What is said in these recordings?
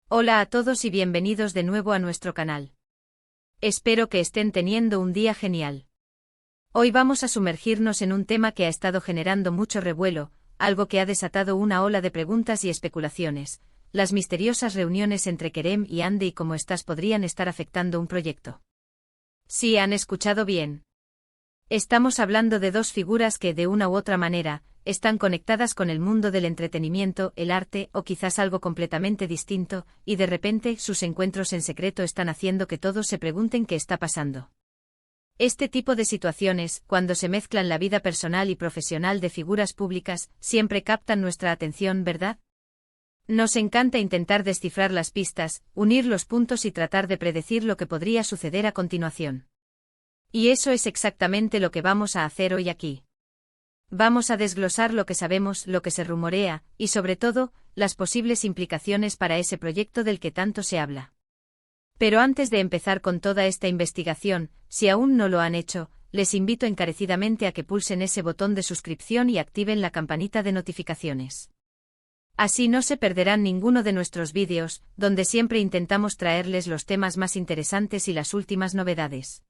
Hola a todos y bienvenidos de nuevo a nuestro canal. Espero que estén teniendo un día genial. Hoy vamos a sumergirnos en un tema que ha estado generando mucho revuelo, algo que ha desatado una ola de preguntas y especulaciones: las misteriosas reuniones entre Kerem y Andy y cómo estas podrían estar afectando un proyecto. Sí, han escuchado bien. Estamos hablando de dos figuras que, de una u otra manera, están conectadas con el mundo del entretenimiento, el arte o quizás algo completamente distinto, y de repente sus encuentros en secreto están haciendo que todos se pregunten qué está pasando. Este tipo de situaciones, cuando se mezclan la vida personal y profesional de figuras públicas, siempre captan nuestra atención, ¿verdad? Nos encanta intentar descifrar las pistas, unir los puntos y tratar de predecir lo que podría suceder a continuación. Y eso es exactamente lo que vamos a hacer hoy aquí. Vamos a desglosar lo que sabemos, lo que se rumorea, y sobre todo, las posibles implicaciones para ese proyecto del que tanto se habla. Pero antes de empezar con toda esta investigación, si aún no lo han hecho, les invito encarecidamente a que pulsen ese botón de suscripción y activen la campanita de notificaciones. Así no se perderán ninguno de nuestros vídeos, donde siempre intentamos traerles los temas más interesantes y las últimas novedades.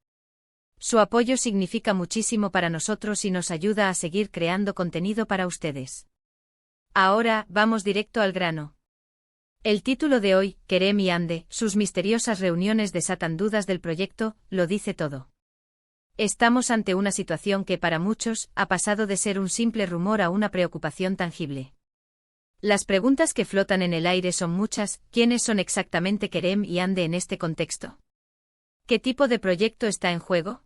Su apoyo significa muchísimo para nosotros y nos ayuda a seguir creando contenido para ustedes. Ahora, vamos directo al grano. El título de hoy, Kerem y Andy, sus misteriosas reuniones desatan dudas del proyecto, lo dice todo. Estamos ante una situación que para muchos ha pasado de ser un simple rumor a una preocupación tangible. Las preguntas que flotan en el aire son muchas: ¿quiénes son exactamente Kerem y Andy en este contexto? ¿Qué tipo de proyecto está en juego?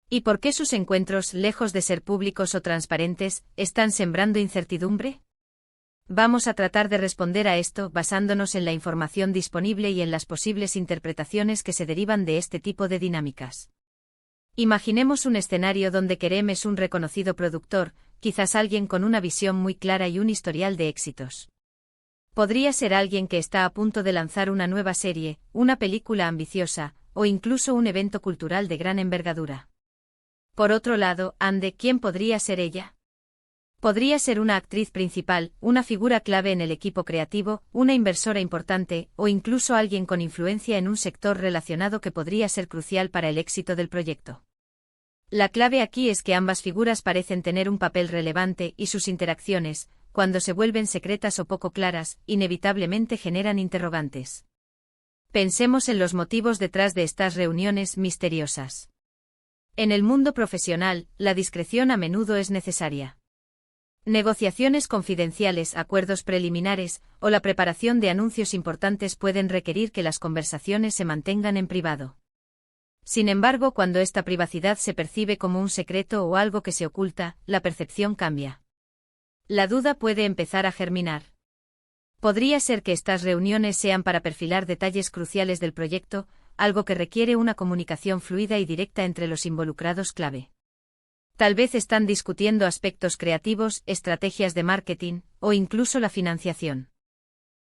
¿Y por qué sus encuentros, lejos de ser públicos o transparentes, están sembrando incertidumbre? Vamos a tratar de responder a esto basándonos en la información disponible y en las posibles interpretaciones que se derivan de este tipo de dinámicas. Imaginemos un escenario donde Kerem es un reconocido productor, quizás alguien con una visión muy clara y un historial de éxitos. Podría ser alguien que está a punto de lanzar una nueva serie, una película ambiciosa, o incluso un evento cultural de gran envergadura. Por otro lado, Andy, ¿quién podría ser ella? Podría ser una actriz principal, una figura clave en el equipo creativo, una inversora importante, o incluso alguien con influencia en un sector relacionado que podría ser crucial para el éxito del proyecto. La clave aquí es que ambas figuras parecen tener un papel relevante y sus interacciones, cuando se vuelven secretas o poco claras, inevitablemente generan interrogantes. Pensemos en los motivos detrás de estas reuniones misteriosas. En el mundo profesional, la discreción a menudo es necesaria. Negociaciones confidenciales, acuerdos preliminares, o la preparación de anuncios importantes pueden requerir que las conversaciones se mantengan en privado. Sin embargo, cuando esta privacidad se percibe como un secreto o algo que se oculta, la percepción cambia. La duda puede empezar a germinar. Podría ser que estas reuniones sean para perfilar detalles cruciales del proyecto, algo que requiere una comunicación fluida y directa entre los involucrados clave. Tal vez están discutiendo aspectos creativos, estrategias de marketing, o incluso la financiación.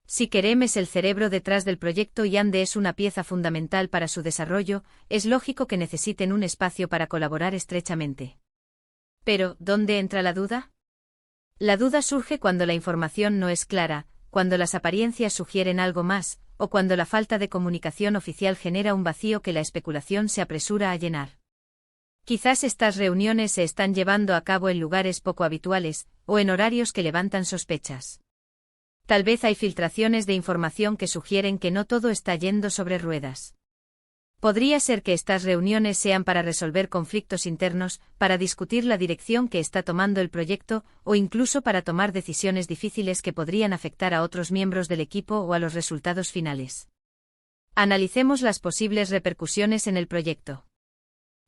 Si Kerem es el cerebro detrás del proyecto y Andy es una pieza fundamental para su desarrollo, es lógico que necesiten un espacio para colaborar estrechamente. Pero, ¿dónde entra la duda? La duda surge cuando la información no es clara, cuando las apariencias sugieren algo más, o cuando la falta de comunicación oficial genera un vacío que la especulación se apresura a llenar. Quizás estas reuniones se están llevando a cabo en lugares poco habituales, o en horarios que levantan sospechas. Tal vez hay filtraciones de información que sugieren que no todo está yendo sobre ruedas. Podría ser que estas reuniones sean para resolver conflictos internos, para discutir la dirección que está tomando el proyecto, o incluso para tomar decisiones difíciles que podrían afectar a otros miembros del equipo o a los resultados finales. Analicemos las posibles repercusiones en el proyecto.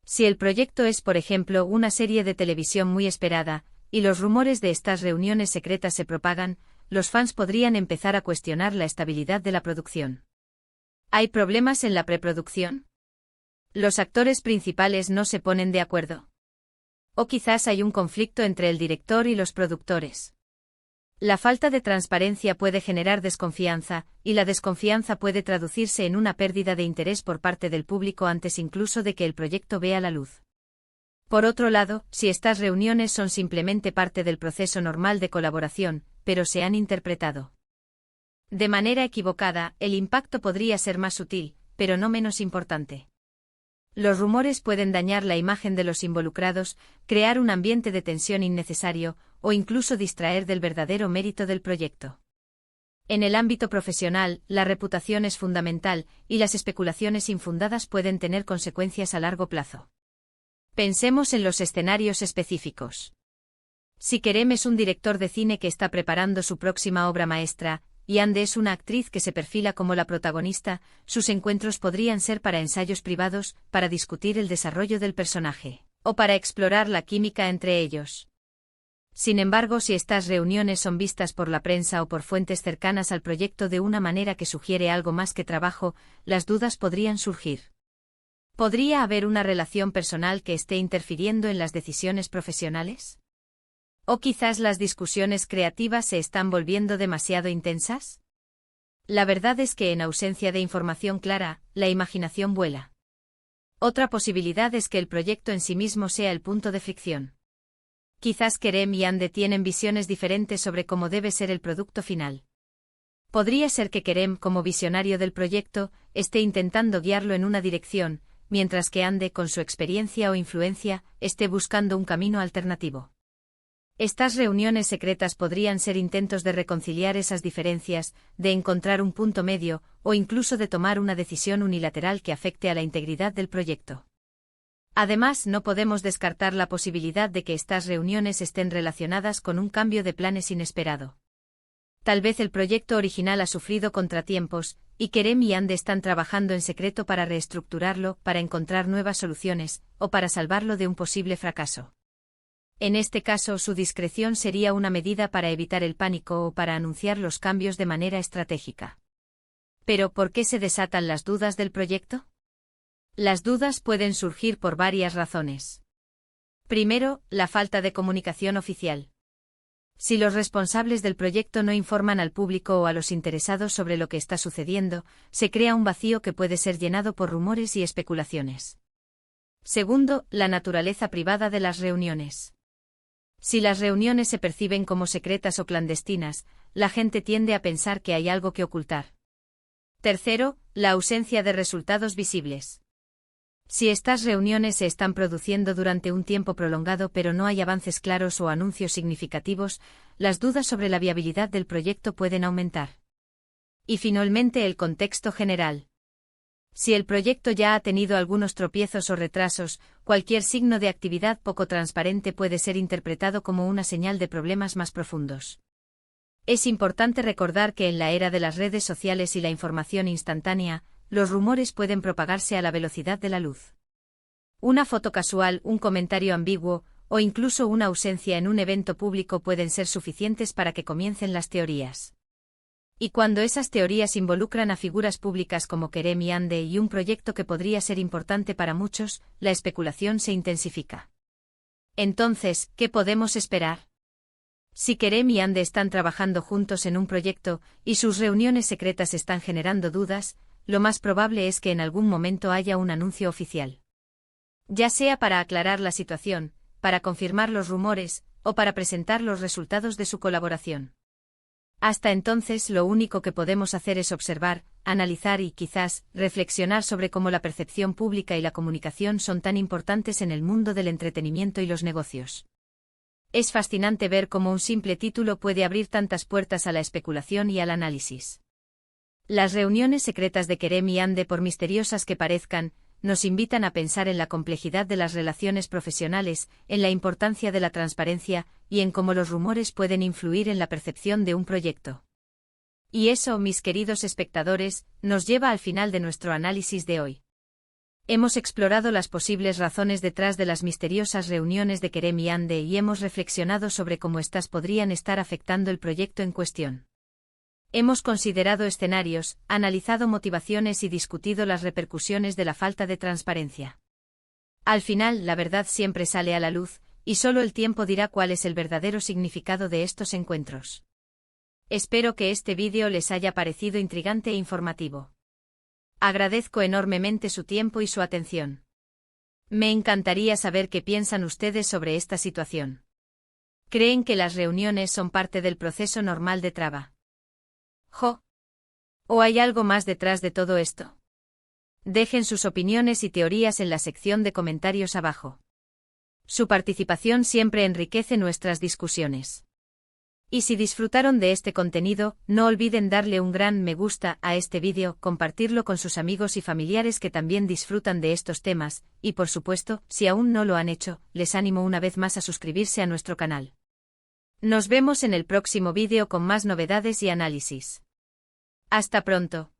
Si el proyecto es, por ejemplo, una serie de televisión muy esperada, y los rumores de estas reuniones secretas se propagan, los fans podrían empezar a cuestionar la estabilidad de la producción. ¿Hay problemas en la preproducción? ¿Los actores principales no se ponen de acuerdo? ¿O quizás hay un conflicto entre el director y los productores? La falta de transparencia puede generar desconfianza, y la desconfianza puede traducirse en una pérdida de interés por parte del público antes incluso de que el proyecto vea la luz. Por otro lado, si estas reuniones son simplemente parte del proceso normal de colaboración, pero se han interpretado De manera equivocada, el impacto podría ser más sutil, pero no menos importante. Los rumores pueden dañar la imagen de los involucrados, crear un ambiente de tensión innecesario, o incluso distraer del verdadero mérito del proyecto. En el ámbito profesional, la reputación es fundamental, y las especulaciones infundadas pueden tener consecuencias a largo plazo. Pensemos en los escenarios específicos. Si Kerem es un director de cine que está preparando su próxima obra maestra, y Ande es una actriz que se perfila como la protagonista, sus encuentros podrían ser para ensayos privados, para discutir el desarrollo del personaje, o para explorar la química entre ellos. Sin embargo, si estas reuniones son vistas por la prensa o por fuentes cercanas al proyecto de una manera que sugiere algo más que trabajo, las dudas podrían surgir. ¿Podría haber una relación personal que esté interfiriendo en las decisiones profesionales? ¿O quizás las discusiones creativas se están volviendo demasiado intensas? La verdad es que en ausencia de información clara, la imaginación vuela. Otra posibilidad es que el proyecto en sí mismo sea el punto de fricción. Quizás Kerem y Ande tienen visiones diferentes sobre cómo debe ser el producto final. Podría ser que Kerem, como visionario del proyecto, esté intentando guiarlo en una dirección, mientras que Ande, con su experiencia o influencia, esté buscando un camino alternativo. Estas reuniones secretas podrían ser intentos de reconciliar esas diferencias, de encontrar un punto medio, o incluso de tomar una decisión unilateral que afecte a la integridad del proyecto. Además, no podemos descartar la posibilidad de que estas reuniones estén relacionadas con un cambio de planes inesperado. Tal vez el proyecto original ha sufrido contratiempos, y Kerem y Ande están trabajando en secreto para reestructurarlo, para encontrar nuevas soluciones, o para salvarlo de un posible fracaso. En este caso, su discreción sería una medida para evitar el pánico o para anunciar los cambios de manera estratégica. ¿Pero por qué se desatan las dudas del proyecto? Las dudas pueden surgir por varias razones. Primero, la falta de comunicación oficial. Si los responsables del proyecto no informan al público o a los interesados sobre lo que está sucediendo, se crea un vacío que puede ser llenado por rumores y especulaciones. Segundo, la naturaleza privada de las reuniones. Si las reuniones se perciben como secretas o clandestinas, la gente tiende a pensar que hay algo que ocultar. Tercero, la ausencia de resultados visibles. Si estas reuniones se están produciendo durante un tiempo prolongado pero no hay avances claros o anuncios significativos, las dudas sobre la viabilidad del proyecto pueden aumentar. Y finalmente, el contexto general. Si el proyecto ya ha tenido algunos tropiezos o retrasos, cualquier signo de actividad poco transparente puede ser interpretado como una señal de problemas más profundos. Es importante recordar que en la era de las redes sociales y la información instantánea, los rumores pueden propagarse a la velocidad de la luz. Una foto casual, un comentario ambiguo, o incluso una ausencia en un evento público pueden ser suficientes para que comiencen las teorías. Y cuando esas teorías involucran a figuras públicas como Kerem y Ande y un proyecto que podría ser importante para muchos, la especulación se intensifica. Entonces, ¿qué podemos esperar? Si Kerem y Ande están trabajando juntos en un proyecto, y sus reuniones secretas están generando dudas, lo más probable es que en algún momento haya un anuncio oficial. Ya sea para aclarar la situación, para confirmar los rumores, o para presentar los resultados de su colaboración. Hasta entonces, lo único que podemos hacer es observar, analizar y, quizás, reflexionar sobre cómo la percepción pública y la comunicación son tan importantes en el mundo del entretenimiento y los negocios. Es fascinante ver cómo un simple título puede abrir tantas puertas a la especulación y al análisis. Las reuniones secretas de Kerem y Ande, por misteriosas que parezcan, nos invitan a pensar en la complejidad de las relaciones profesionales, en la importancia de la transparencia, y en cómo los rumores pueden influir en la percepción de un proyecto. Y eso, mis queridos espectadores, nos lleva al final de nuestro análisis de hoy. Hemos explorado las posibles razones detrás de las misteriosas reuniones de Kerem y Ande y hemos reflexionado sobre cómo éstas podrían estar afectando el proyecto en cuestión. Hemos considerado escenarios, analizado motivaciones y discutido las repercusiones de la falta de transparencia. Al final, la verdad siempre sale a la luz, y solo el tiempo dirá cuál es el verdadero significado de estos encuentros. Espero que este vídeo les haya parecido intrigante e informativo. Agradezco enormemente su tiempo y su atención. Me encantaría saber qué piensan ustedes sobre esta situación. ¿Creen que las reuniones son parte del proceso normal de trabajo? ¿O hay algo más detrás de todo esto? Dejen sus opiniones y teorías en la sección de comentarios abajo. Su participación siempre enriquece nuestras discusiones. Y si disfrutaron de este contenido, no olviden darle un gran me gusta a este vídeo, compartirlo con sus amigos y familiares que también disfrutan de estos temas, y por supuesto, si aún no lo han hecho, les animo una vez más a suscribirse a nuestro canal. Nos vemos en el próximo vídeo con más novedades y análisis. Hasta pronto.